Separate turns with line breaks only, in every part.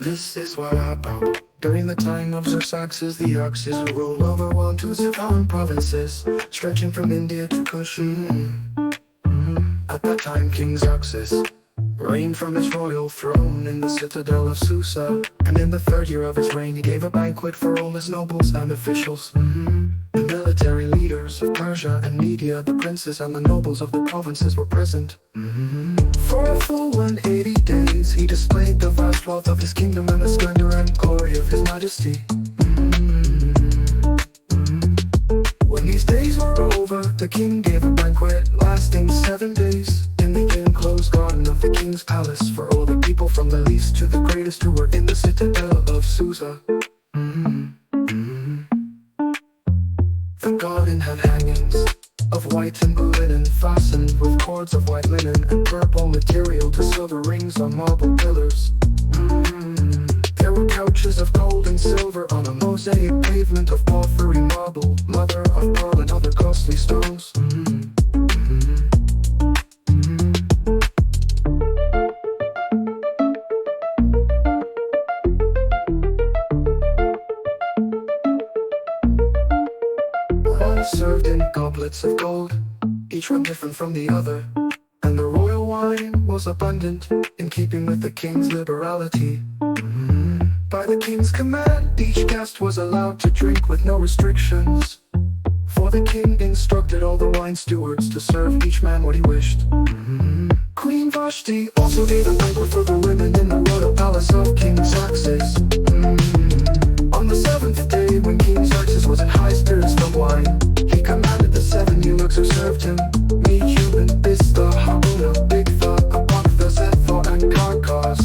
This is what about. During the time of Xerxes the Oxes who ruled over 127 provinces, stretching from India to Kush. At that time King Xerxes reigned from his royal throne in the citadel of Susa, and in the third year of his reign he gave a banquet for all his nobles and officials. The military leaders of Persia and Media, the princes and the nobles of the provinces were present. For a full 180 days he displayed the vast wealth of his kingdom and the splendor and glory of his majesty. When these days were over, the king gave a banquet lasting 7 days in the enclosed garden of the king's palace for all the people from the least to the greatest who were in the citadel of Susa. The garden had hangings of white and blue linen, fastened with cords of white linen and purple material to silver rings on marble pillars. There were couches of gold and silver on a mosaic pavement of porphyry marble, mother of pearl and other costly stones. All served in goblets of gold, each one different from the other, and the royal wine was abundant, in keeping with the king's liberality. By the king's command, each guest was allowed to drink with no restrictions, for the king instructed all the wine stewards to serve each man what he wished. Queen Vashti also gave a banquet for the women in the royal palace of King Xerxes. On the 7th day, when King Xerxes was in high spirits from wine, he commanded the 7 eunuchs who served him, Mehuman, Bista, Haruna, Bigtha, Abagtha, Zethar, and Karkas,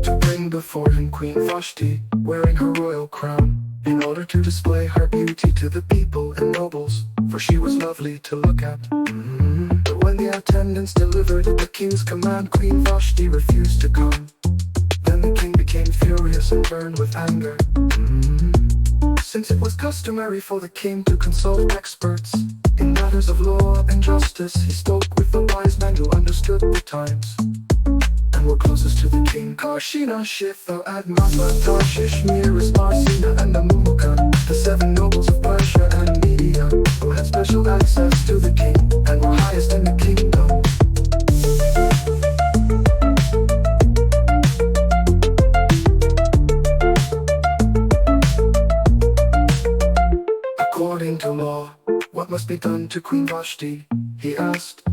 to bring before him Queen Vashti, wearing her royal crown, in order to display her beauty to the people and nobles, for she was lovely to look at. But when the attendants delivered the king's command, Queen Vashti refused to come. Then the king became furious and burned with anger. Since it was customary for the king to consult experts in matters of law and justice, he spoke with the wise men who understood the times and were closest to the king. Karshina, Shitha, Admatha, Tarshish, Miras, Marsina, and the Mukan, the 7 nobles of Persia and Media, who had special access to the king and were highest in the kingdom. According to law, what must be done to Queen Vashti? He asked.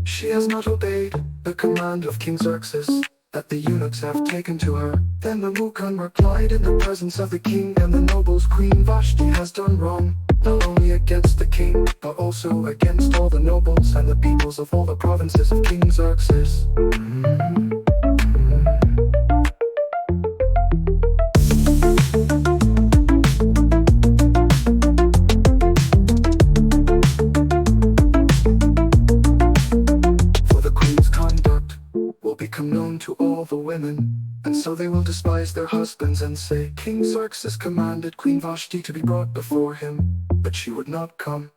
She has not obeyed the command of King Xerxes that the eunuchs have taken to her. Then the Mukan replied in the presence of the king and the nobles, Queen Vashti has done wrong, not only against the king, but also against all the nobles and the peoples of all the provinces of King Xerxes. Become known to all the women, and so they will despise their husbands and say, King Xerxes commanded Queen Vashti to be brought before him, but she would not come.